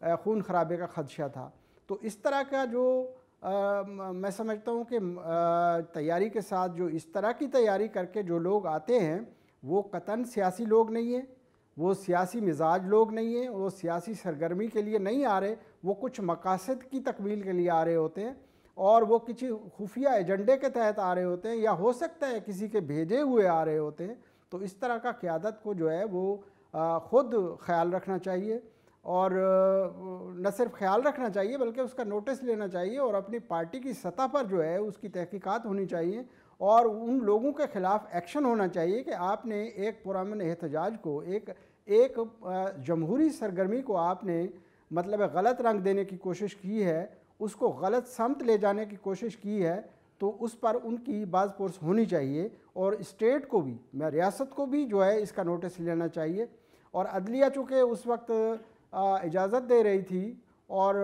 خون خرابے کا خدشہ تھا۔ تو اس طرح کا جو میں سمجھتا ہوں کہ تیاری کے ساتھ جو اس طرح کی تیاری کر کے جو لوگ آتے ہیں وہ قطعاً سیاسی لوگ نہیں ہیں، وہ سیاسی مزاج لوگ نہیں ہیں، وہ سیاسی سرگرمی کے لیے نہیں آ رہے، وہ کچھ مقاصد کی تکمیل کے لیے آ رہے ہوتے ہیں اور وہ کسی خفیہ ایجنڈے کے تحت آ رہے ہوتے ہیں، یا ہو سکتا ہے کسی کے بھیجے ہوئے آ رہے ہوتے ہیں۔ تو اس طرح کا قیادت کو جو ہے وہ خود خیال رکھنا چاہیے، اور نہ صرف خیال رکھنا چاہیے بلکہ اس کا نوٹس لینا چاہیے، اور اپنی پارٹی کی سطح پر جو ہے اس کی تحقیقات ہونی چاہیے، اور ان لوگوں کے خلاف ایکشن ہونا چاہیے کہ آپ نے ایک پرامن احتجاج کو، ایک جمہوری سرگرمی کو آپ نے مطلب غلط رنگ دینے کی کوشش کی ہے، اس کو غلط سمت لے جانے کی کوشش کی ہے، تو اس پر ان کی باز پرس ہونی چاہیے، اور اسٹیٹ کو بھی، ریاست کو بھی جو ہے اس کا نوٹس لینا چاہیے۔ اور عدلیہ چونکہ اس وقت اجازت دے رہی تھی، اور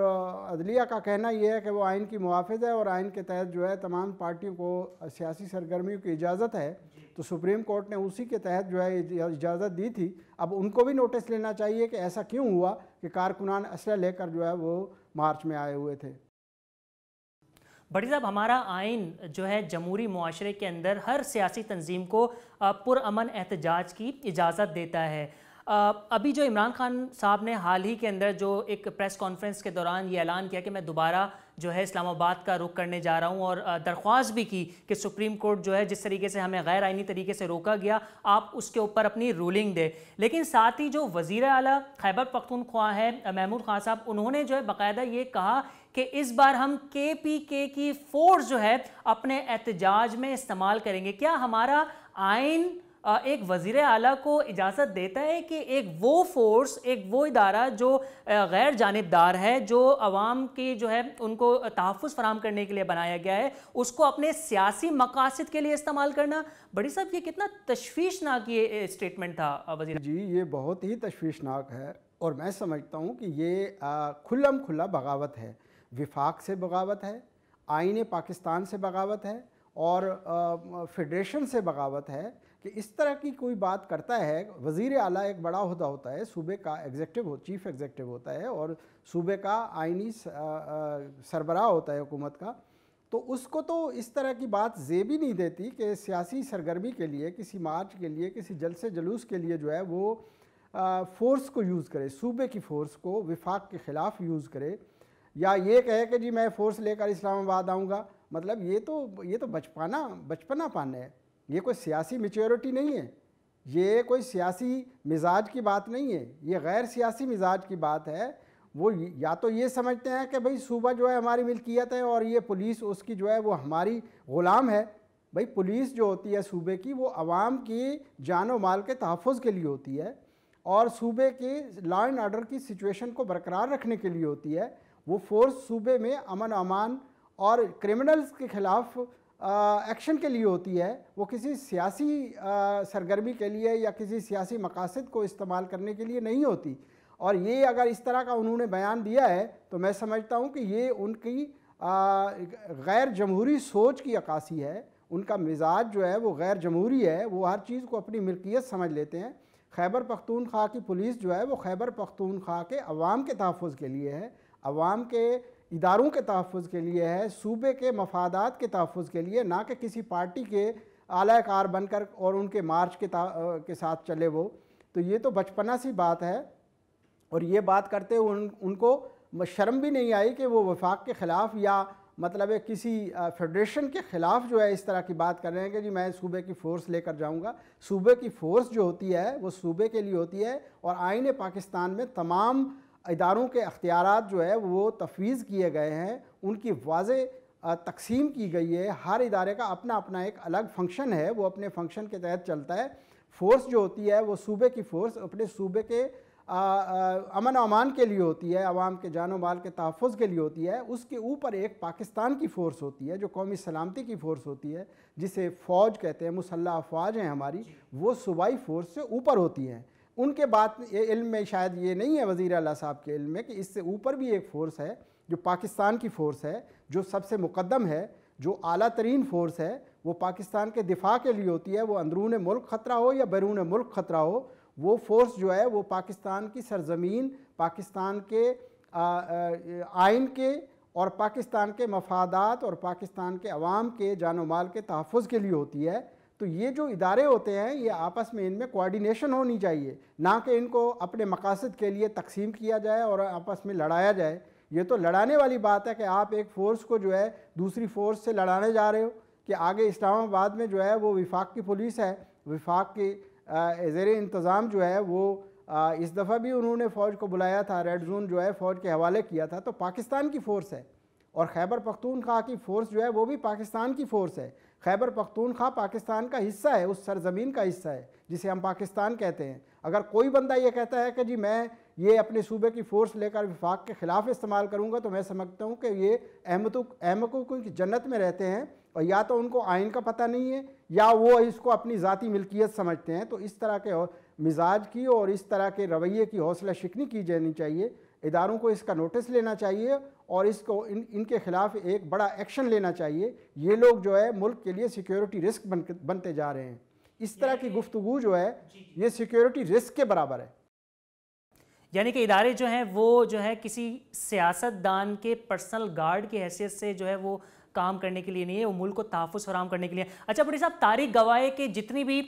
عدلیہ کا کہنا یہ ہے کہ وہ آئین کی محافظ ہے اور آئین کے تحت جو ہے تمام پارٹیوں کو سیاسی سرگرمیوں کی اجازت ہے، تو سپریم کورٹ نے اسی کے تحت جو ہے اجازت دی تھی۔ اب ان کو بھی نوٹس لینا چاہیے کہ ایسا کیوں ہوا کہ کارکنان اسلحہ لے کر جو ہے وہ مارچ میں آئے ہوئے تھے۔ بھٹی صاحب، ہمارا آئین جو ہے جمہوری معاشرے کے اندر ہر سیاسی تنظیم کو پرامن احتجاج کی اجازت دیتا ہے۔ ابھی جو عمران خان صاحب نے حال ہی کے اندر جو ایک پریس کانفرنس کے دوران یہ اعلان کیا کہ میں دوبارہ جو ہے اسلام آباد کا رخ کرنے جا رہا ہوں، اور درخواست بھی کی کہ سپریم کورٹ جو ہے جس طریقے سے ہمیں غیر آئینی طریقے سے روکا گیا، آپ اس کے اوپر اپنی رولنگ دے۔ لیکن ساتھ ہی جو وزیر اعلیٰ خیبر پختونخوا ہے محمود خان صاحب، انہوں نے جو ہے باقاعدہ یہ کہا کہ اس بار ہم KPK کی فورس جو ہے اپنے احتجاج میں استعمال کریں گے۔ کیا ہمارا آئین ایک وزیر اعلیٰ کو اجازت دیتا ہے کہ ایک وہ فورس، ایک وہ ادارہ جو غیر جانبدار ہے، جو عوام کی جو ہے ان کو تحفظ فراہم کرنے کے لیے بنایا گیا ہے، اس کو اپنے سیاسی مقاصد کے لیے استعمال کرنا؟ بڑی صاحب، یہ کتنا تشویشناک یہ اسٹیٹمنٹ تھا وزیر؟ جی، یہ بہت ہی تشویشناک ہے، اور میں سمجھتا ہوں کہ یہ کھلم کھلا بغاوت ہے، وفاق سے بغاوت ہے، آئین پاکستان سے بغاوت ہے، اور فیڈریشن سے بغاوت ہے کہ اس طرح کی کوئی بات کرتا ہے۔ وزیر اعلیٰ ایک بڑا عہدہ ہوتا ہے، صوبے کا چیف ایگزیکٹو ہوتا ہے، اور صوبے کا آئینی سربراہ ہوتا ہے حکومت کا، تو اس کو تو اس طرح کی بات زیب ہی نہیں دیتی کہ سیاسی سرگرمی کے لیے، کسی مارچ کے لیے، کسی جلسے جلوس کے لیے جو ہے وہ فورس کو یوز کرے، صوبے کی فورس کو وفاق کے خلاف یوز کرے، یا یہ کہے کہ جی میں فورس لے کر اسلام آباد آؤں گا۔ مطلب یہ تو بچپنا پن ہے، یہ کوئی سیاسی میچیورٹی نہیں ہے، یہ کوئی سیاسی مزاج کی بات نہیں ہے، یہ غیر سیاسی مزاج کی بات ہے۔ وہ یا تو یہ سمجھتے ہیں کہ بھئی صوبہ جو ہے ہماری ملکیت ہے، اور یہ پولیس اس کی جو ہے وہ ہماری غلام ہے۔ بھئی پولیس جو ہوتی ہے صوبے کی، وہ عوام کی جان و مال کے تحفظ کے لیے ہوتی ہے، اور صوبے کی لا اینڈ آرڈر کی سچویشن کو برقرار رکھنے کے لیے ہوتی ہے۔ وہ فورس صوبے میں امن و امان اور کرمنلز کے خلاف ایکشن کے لیے ہوتی ہے، وہ کسی سیاسی سرگرمی کے لیے یا کسی سیاسی مقاصد کو استعمال کرنے کے لیے نہیں ہوتی۔ اور یہ اگر اس طرح کا انہوں نے بیان دیا ہے تو میں سمجھتا ہوں کہ یہ ان کی غیر جمہوری سوچ کی عکاسی ہے، ان کا مزاج جو ہے وہ غیر جمہوری ہے، وہ ہر چیز کو اپنی ملکیت سمجھ لیتے ہیں۔ خیبر پختونخوا کی پولیس جو ہے وہ خیبر پختونخوا کے عوام کے تحفظ کے لیے ہے، عوام کے اداروں کے تحفظ کے لیے ہے، صوبے کے مفادات کے تحفظ کے لیے، نہ کہ کسی پارٹی کے اعلی کار بن کر اور ان کے مارچ کے ساتھ چلے وہ۔ تو یہ تو بچپنا سی بات ہے، اور یہ بات کرتے ہوئے ان کو شرم بھی نہیں آئی کہ وہ وفاق کے خلاف یا مطلب کسی فیڈریشن کے خلاف جو ہے اس طرح کی بات کر رہے ہیں کہ جی میں صوبے کی فورس لے کر جاؤں گا۔ صوبے کی فورس جو ہوتی ہے وہ صوبے کے لیے ہوتی ہے، اور آئین پاکستان میں تمام اداروں کے اختیارات جو ہے وہ تفویض کیے گئے ہیں، ان کی واضح تقسیم کی گئی ہے۔ ہر ادارے کا اپنا اپنا ایک الگ فنکشن ہے، وہ اپنے فنکشن کے تحت چلتا ہے۔ فورس جو ہوتی ہے وہ صوبے کی فورس اپنے صوبے کے امن و امان کے لیے ہوتی ہے، عوام کے جان و مال کے تحفظ کے لیے ہوتی ہے۔ اس کے اوپر ایک پاکستان کی فورس ہوتی ہے جو قومی سلامتی کی فورس ہوتی ہے، جسے فوج کہتے ہیں، مسلح افواج ہیں ہماری، وہ صوبائی فورس سے اوپر ہوتی ہیں۔ ان کے بات علم میں شاید یہ نہیں ہے وزیر اعلیٰ صاحب کے علم میں کہ اس سے اوپر بھی ایک فورس ہے جو پاکستان کی فورس ہے، جو سب سے مقدم ہے، جو اعلیٰ ترین فورس ہے، وہ پاکستان کے دفاع کے لیے ہوتی ہے۔ وہ اندرون ملک خطرہ ہو یا بیرون ملک خطرہ ہو، وہ فورس جو ہے وہ پاکستان کی سرزمین، پاکستان کے آئین کے اور پاکستان کے مفادات اور پاکستان کے عوام کے جان و مال کے تحفظ کے لیے ہوتی ہے، تو یہ جو ادارے ہوتے ہیں یہ آپس میں ان میں کوآرڈینیشن ہونی چاہیے، نہ کہ ان کو اپنے مقاصد کے لیے تقسیم کیا جائے اور آپس میں لڑایا جائے۔ یہ تو لڑانے والی بات ہے کہ آپ ایک فورس کو جو ہے دوسری فورس سے لڑانے جا رہے ہو، کہ آگے اسلام آباد میں جو ہے وہ وفاق کی پولیس ہے، وفاق کی زیر انتظام جو ہے وہ اس دفعہ بھی انہوں نے فوج کو بلایا تھا، ریڈ زون جو ہے فوج کے حوالے کیا تھا، تو پاکستان کی فورس ہے، اور خیبر پختونخوا کی فورس جو ہے وہ بھی پاکستان کی فورس ہے۔ خیبر پختونخوا پاکستان کا حصہ ہے، اس سرزمین کا حصہ ہے جسے ہم پاکستان کہتے ہیں۔ اگر کوئی بندہ یہ کہتا ہے کہ جی میں یہ اپنے صوبے کی فورس لے کر وفاق کے خلاف استعمال کروں گا، تو میں سمجھتا ہوں کہ یہ احمقوں کی جنت میں رہتے ہیں، اور یا تو ان کو آئین کا پتہ نہیں ہے یا وہ اس کو اپنی ذاتی ملکیت سمجھتے ہیں۔ تو اس طرح کے مزاج کی اور اس طرح کے رویے کی حوصلہ شکنی کی جانی چاہیے، اداروں کو اس کا نوٹس لینا چاہیے اور اس کو ان کے خلاف ایک بڑا ایکشن لینا چاہیے۔ یہ لوگ جو ہے ملک کے لیے سیکیورٹی رسک بنتے جا رہے ہیں، اس طرح کی گفتگو جو ہے یہ سیکیورٹی رسک کے برابر ہے۔ یعنی کہ ادارے جو ہیں وہ جو ہے کسی سیاست دان کے پرسنل گارڈ کی حیثیت سے جو ہے وہ کام کرنے کے لیے نہیں ہے، وہ ملک کو تحفظ فراہم کرنے کے لیے۔ اچھا بھٹی صاحب، تاریخ گواہ ہے کہ جتنی بھی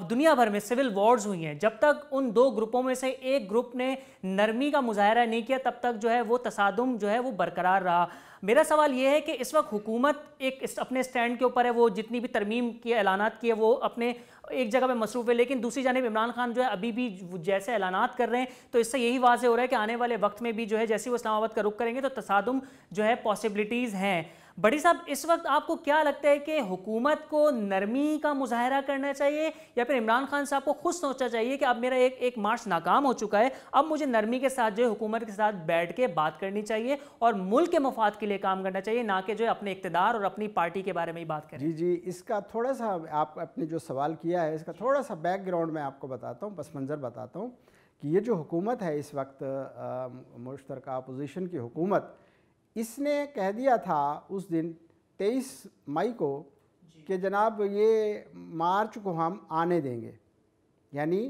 دنیا بھر میں سول وارز ہوئی ہیں، جب تک ان دو گروپوں میں سے ایک گروپ نے نرمی کا مظاہرہ نہیں کیا تب تک جو ہے وہ تصادم جو ہے وہ برقرار رہا۔ میرا سوال یہ ہے کہ اس وقت حکومت ایک اپنے سٹینڈ کے اوپر ہے، وہ جتنی بھی ترمیم کے اعلانات کیے وہ اپنے ایک جگہ پہ مصروف ہے، لیکن دوسری جانب عمران خان جو ہے ابھی بھی جیسے اعلانات کر رہے ہیں، تو اس سے یہی واضح ہو رہا ہے کہ آنے والے وقت میں بھی جو ہے جیسے وہ اسلام آباد کا رخ کریں گے تو تصادم جو ہے پاسبلٹیز ہیں۔ بھٹی صاحب، اس وقت آپ کو کیا لگتا ہے کہ حکومت کو نرمی کا مظاہرہ کرنا چاہیے یا پھر عمران خان صاحب کو خود سوچنا چاہیے کہ اب میرا ایک مارچ ناکام ہو چکا ہے، اب مجھے نرمی کے ساتھ جو ہے حکومت کے ساتھ بیٹھ کے بات کرنی چاہیے اور ملک کے مفاد کے لیے کام کرنا چاہیے، نہ کہ جو ہے اپنے اقتدار اور اپنی پارٹی کے بارے میں ہی بات کریں؟ جی، اس کا تھوڑا سا آپ نے جو سوال کیا ہے اس کا تھوڑا سا بیک گراؤنڈ میں آپ کو بتاتا ہوں، پس منظر بتاتا ہوں کہ یہ جو حکومت ہے اس وقت مشترکہ اپوزیشن کی حکومت، اس نے کہہ دیا تھا اس دن 23 مئی کو کہ جناب یہ مارچ کو ہم آنے دیں گے، یعنی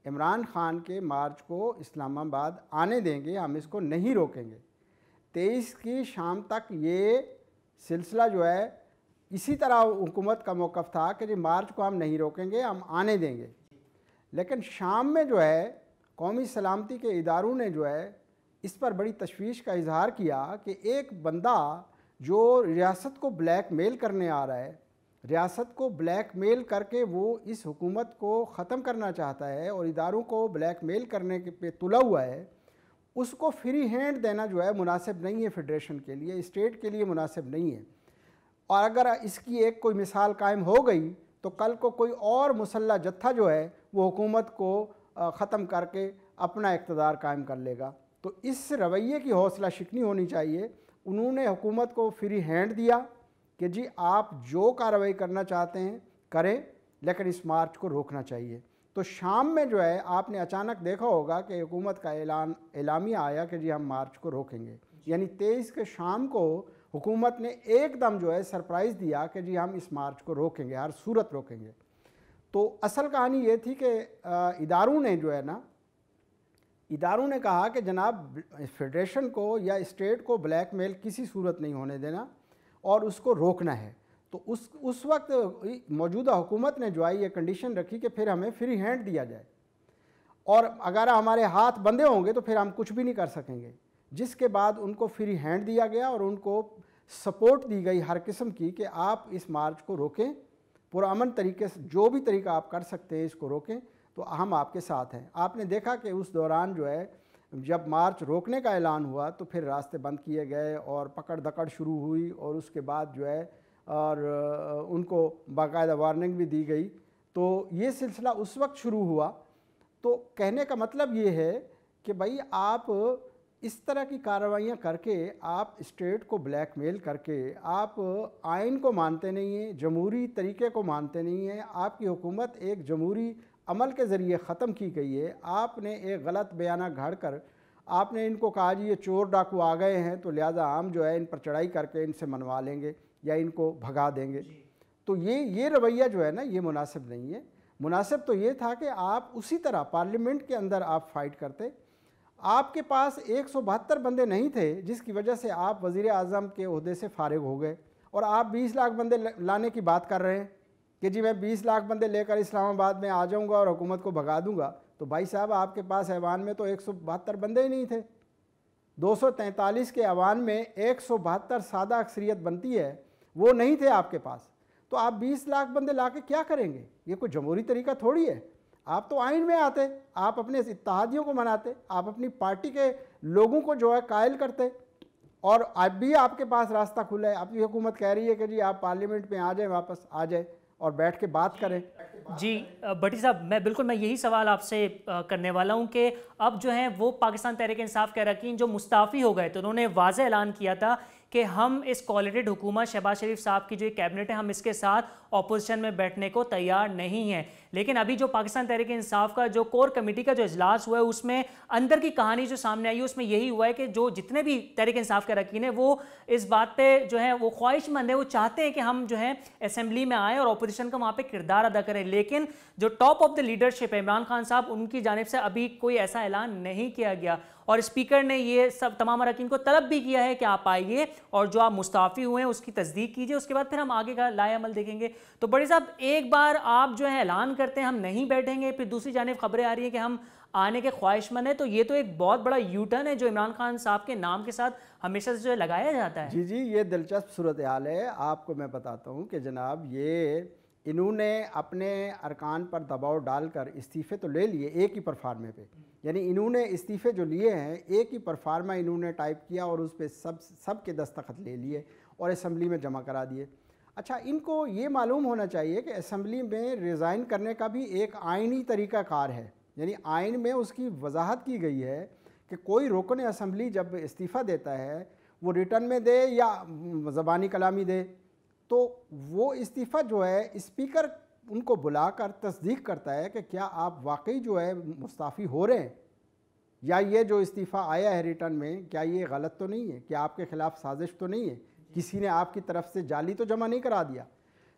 عمران خان کے مارچ کو اسلام آباد آنے دیں گے، ہم اس کو نہیں روکیں گے۔ 23 کی شام تک یہ سلسلہ جو ہے اسی طرح حکومت کا موقف تھا کہ جی مارچ کو ہم نہیں روکیں گے، ہم آنے دیں گے۔ لیکن شام میں جو ہے قومی سلامتی کے اداروں نے جو ہے اس پر بڑی تشویش کا اظہار کیا کہ ایک بندہ جو ریاست کو بلیک میل کرنے آ رہا ہے، ریاست کو بلیک میل کر کے وہ اس حکومت کو ختم کرنا چاہتا ہے اور اداروں کو بلیک میل کرنے پہ تلا ہوا ہے، اس کو فری ہینڈ دینا جو ہے مناسب نہیں ہے، فیڈریشن کے لیے، اسٹیٹ کے لیے مناسب نہیں ہے۔ اور اگر اس کی ایک کوئی مثال قائم ہو گئی تو کل کو کوئی اور مسلح جتھا جو ہے وہ حکومت کو ختم کر کے اپنا اقتدار قائم کر لے گا۔ تو اس رویے کی حوصلہ شکنی ہونی چاہیے۔ انہوں نے حکومت کو فری ہینڈ دیا کہ جی آپ جو کارروائی کرنا چاہتے ہیں کریں، لیکن اس مارچ کو روکنا چاہیے۔ تو شام میں جو ہے آپ نے اچانک دیکھا ہوگا کہ حکومت کا اعلامیہ آیا کہ جی ہم مارچ کو روکیں گے، یعنی 23 کے شام کو حکومت نے ایک دم جو ہے سرپرائز دیا کہ جی ہم اس مارچ کو روکیں گے، ہر صورت روکیں گے۔ تو اصل کہانی یہ تھی کہ اداروں نے جو ہے نا، اداروں نے کہا کہ جناب فیڈریشن کو یا اسٹیٹ کو بلیک میل کسی صورت نہیں ہونے دینا اور اس کو روکنا ہے۔ تو اس وقت موجودہ حکومت نے جو ہے یہ کنڈیشن رکھی کہ پھر ہمیں فری ہینڈ دیا جائے، اور اگر ہمارے ہاتھ بندھے ہوں گے تو پھر ہم کچھ بھی نہیں کر سکیں گے، جس کے بعد ان کو فری ہینڈ دیا گیا اور ان کو سپورٹ دی گئی ہر قسم کی کہ آپ اس مارچ کو روکیں، پرامن طریقے سے جو بھی طریقہ آپ کر سکتے ہیں اس کو روکیں، تو ہم آپ کے ساتھ ہیں۔ آپ نے دیکھا کہ اس دوران جو ہے جب مارچ روکنے کا اعلان ہوا تو پھر راستے بند کیے گئے اور پکڑ دکڑ شروع ہوئی، اور اس کے بعد جو ہے اور ان کو باقاعدہ وارننگ بھی دی گئی۔ تو یہ سلسلہ اس وقت شروع ہوا۔ تو کہنے کا مطلب یہ ہے کہ بھائی آپ اس طرح کی کارروائیاں کر کے، آپ اسٹیٹ کو بلیک میل کر کے، آپ آئین کو مانتے نہیں ہیں، جمہوری طریقے کو مانتے نہیں ہیں، آپ کی حکومت ایک جمہوری عمل کے ذریعے ختم کی گئی ہے۔ آپ نے ایک غلط بیانہ گھڑ کر آپ نے ان کو کہا جی یہ چور ڈاکو آ گئے ہیں تو لہٰذا ہم جو ہے ان پر چڑھائی کر کے ان سے منوا لیں گے یا ان کو بھگا دیں گے۔ تو یہ رویہ جو ہے نا یہ مناسب نہیں ہے۔ مناسب تو یہ تھا کہ آپ اسی طرح پارلیمنٹ کے اندر آپ فائٹ کرتے، آپ کے پاس 172 بندے نہیں تھے جس کی وجہ سے آپ وزیر اعظم کے عہدے سے فارغ ہو گئے، اور آپ 20 لاکھ بندے لانے کی بات کر رہے ہیں کہ جی میں 20 لاکھ بندے لے کر اسلام آباد میں آ جاؤں گا اور حکومت کو بھگا دوں گا. تو بھائی صاحب آپ کے پاس ایوان میں تو 172 بندے ہی نہیں تھے. 243 کے ایوان میں 172 سادہ اکثریت بنتی ہے، وہ نہیں تھے آپ کے پاس. تو آپ 20 لاکھ بندے لا کے کیا کریں گے؟ یہ کوئی جمہوری طریقہ تھوڑی ہے. آپ تو آئین میں آتے، آپ اپنے اتحادیوں کو مناتے، آپ اپنی پارٹی کے لوگوں کو جو ہے قائل کرتے، اور اب بھی آپ کے پاس راستہ کھلا ہے. اب یہ حکومت کہہ رہی ہے کہ جی آپ پارلیمنٹ میں آ جائیں، واپس آ جائیں اور بیٹھ کے بات کریں. جی بھٹی صاحب، میں یہی سوال آپ سے کرنے والا ہوں کہ اب جو ہیں وہ پاکستان تحریک انصاف کے اراکین جو مستعفی ہو گئے تو انہوں نے واضح اعلان کیا تھا کہ ہم اس کولیٹڈ حکومت شہباز شریف صاحب کی جو کیبنٹ ہے ہم اس کے ساتھ اپوزیشن میں بیٹھنے کو تیار نہیں ہیں. لیکن ابھی جو پاکستان تحریک انصاف کا جو کور کمیٹی کا جو اجلاس ہوا ہے اس میں اندر کی کہانی جو سامنے آئی ہے اس میں یہی ہوا ہے کہ جو جتنے بھی تحریک انصاف کے اراکین ہیں وہ اس بات پہ جو ہے وہ خواہش مند ہے، وہ چاہتے ہیں کہ ہم جو ہے اسمبلی میں آئیں اور اپوزیشن کا وہاں پہ کردار ادا کریں. لیکن جو ٹاپ آف دا لیڈرشپ ہے عمران خان صاحب، ان کی جانب سے ابھی کوئی ایسا اعلان نہیں کیا گیا، اور اسپیکر نے یہ سب تمام اراکین کو طلب بھی کیا ہے کہ آپ آئیے اور جو آپ مستعفی ہوئے ہیں اس کی تصدیق کیجئے، اس کے بعد پھر ہم آگے کا لائے عمل دیکھیں گے. تو بڑی صاحب ایک بار آپ جو ہے اعلان کرتے ہیں ہم نہیں بیٹھیں گے، پھر دوسری جانب خبریں آ رہی ہیں کہ ہم آنے کے خواہش مند ہیں، تو یہ تو ایک بہت بڑا یو ٹرن ہے جو عمران خان صاحب کے نام کے ساتھ ہمیشہ سے جو ہے لگایا جاتا ہے. جی یہ دلچسپ صورتحال ہے. آپ کو میں بتاتا ہوں کہ جناب یہ انہوں نے اپنے ارکان پر دباؤ ڈال کر استعفے تو لے لیے ایک ہی پرفارمے پہ، یعنی انہوں نے استعفے جو لیے ہیں ایک ہی پرفارمہ انہوں نے ٹائپ کیا اور اس پہ سب کے دستخط لے لیے اور اسمبلی میں جمع کرا دیے. اچھا، ان کو یہ معلوم ہونا چاہیے کہ اسمبلی میں ریزائن کرنے کا بھی ایک آئینی طریقہ کار ہے، یعنی آئین میں اس کی وضاحت کی گئی ہے کہ کوئی رکن اسمبلی جب استعفیٰ دیتا ہے وہ ریٹرن میں دے یا زبانی کلامی دے، تو وہ استعفیٰ جو ہے اسپیکر ان کو بلا کر تصدیق کرتا ہے کہ کیا آپ واقعی جو ہے مستعفی ہو رہے ہیں، یا یہ جو استعفیٰ آیا ہے ریٹرن میں کیا یہ غلط تو نہیں ہے، کیا آپ کے خلاف سازش تو نہیں ہے، کسی نے آپ کی طرف سے جعلی تو جمع نہیں کرا دیا.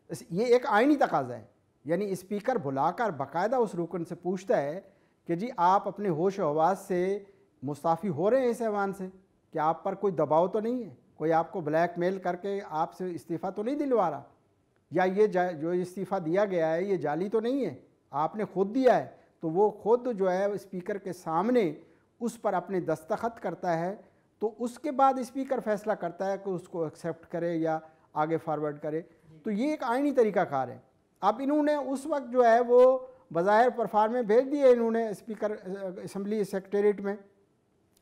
یہ ایک آئینی تقاضا ہے، یعنی اسپیکر بلا کر باقاعدہ اس رکن سے پوچھتا ہے کہ جی آپ اپنے ہوش و حواس سے مستعفی ہو رہے ہیں اس ایوان سے، کہ آپ پر کوئی دباؤ تو نہیں ہے، کوئی آپ کو بلیک میل کر کے آپ سے استعفیٰ تو نہیں دلوا رہا، یا یہ جو استعفیٰ دیا گیا ہے یہ جعلی تو نہیں ہے، آپ نے خود دیا ہے. تو وہ خود جو ہے اسپیکر کے سامنے اس پر اپنے دستخط کرتا ہے، تو اس کے بعد اسپیکر فیصلہ کرتا ہے کہ اس کو ایکسیپٹ کرے یا آگے فارورڈ کرے. تو یہ ایک آئینی طریقہ کار ہے. اب انہوں نے اس وقت جو ہے وہ بظاہر پرفارمے بھیج دیے انہوں نے اسپیکر اسمبلی سیکریٹریٹ میں.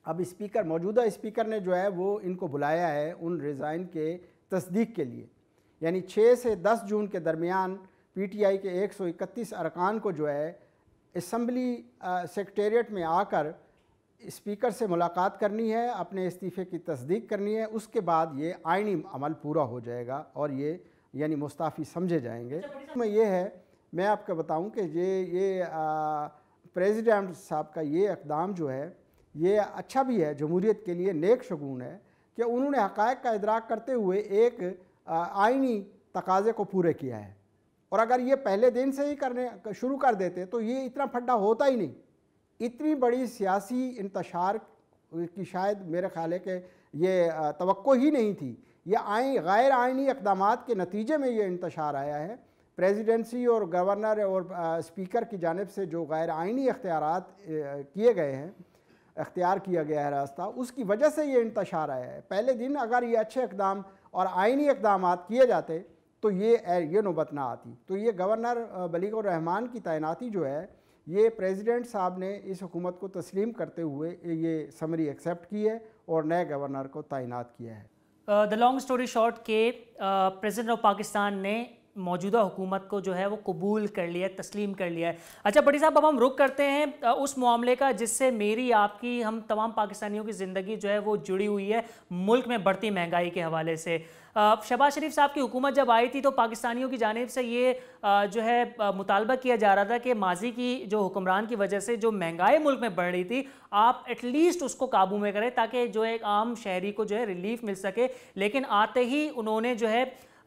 اب اسپیکر موجودہ اسپیکر نے جو ہے وہ ان کو بلایا ہے ان ریزائن کے تصدیق کے لیے، یعنی 6 سے 10 جون کے درمیان پی ٹی آئی کے 131 ارکان کو جو ہے اسمبلی سیکریٹریٹ میں آ کر اسپیکر سے ملاقات کرنی ہے، اپنے استعفے کی تصدیق کرنی ہے. اس کے بعد یہ آئینی عمل پورا ہو جائے گا اور یہ یعنی مستعفی سمجھے جائیں گے. میں یہ ہے میں آپ کو بتاؤں کہ یہ پریزیڈنٹ صاحب کا یہ اقدام جو ہے یہ اچھا بھی ہے، جمہوریت کے لیے نیک شگون ہے کہ انہوں نے حقائق کا ادراک کرتے ہوئے ایک آئینی تقاضے کو پورے کیا ہے. اور اگر یہ پہلے دن سے ہی کرنے شروع کر دیتے تو یہ اتنا پھڈا ہوتا ہی نہیں. اتنی بڑی سیاسی انتشار کی شاید میرے خیال ہے کہ یہ توقع ہی نہیں تھی. یہ غیر آئینی اقدامات کے نتیجے میں یہ انتشار آیا ہے. پریزیڈنسی اور گورنر اور اسپیکر کی جانب سے جو غیر آئینی اختیارات کیے گئے ہیں، اختیار کیا گیا ہے راستہ، اس کی وجہ سے یہ انتشار آیا ہے. پہلے دن اگر یہ اچھے اقدام اور آئینی اقدامات کیے جاتے تو یہ نوبت نہ آتی. تو یہ گورنر بلیغ الرحمان کی تعیناتی جو ہے یہ پریزیڈنٹ صاحب نے اس حکومت کو تسلیم کرتے ہوئے یہ سمری ایکسیپٹ کی ہے اور نئے گورنر کو تعینات کیا ہے. دا لانگ سٹوری شارٹ کہ پریزیڈنٹ آف پاکستان نے موجودہ حکومت کو جو ہے وہ قبول کر لیا ہے، تسلیم کر لیا ہے. اچھا بھٹی صاحب، اب ہم رخ کرتے ہیں اس معاملے کا جس سے میری آپ کی ہم تمام پاکستانیوں کی زندگی جو ہے وہ جڑی ہوئی ہے، ملک میں بڑھتی مہنگائی کے حوالے سے. شہباز شریف صاحب کی حکومت جب آئی تھی تو پاکستانیوں کی جانب سے یہ جو ہے مطالبہ کیا جا رہا تھا کہ ماضی کی جو حکمران کی وجہ سے جو مہنگائی ملک میں بڑھ رہی تھی آپ ایٹ لیسٹ اس کو قابو میں کریں تاکہ جو ایک عام شہری کو جو ہے ریلیف مل سکے. لیکن آتے ہی انہوں نے جو ہے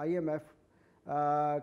IMF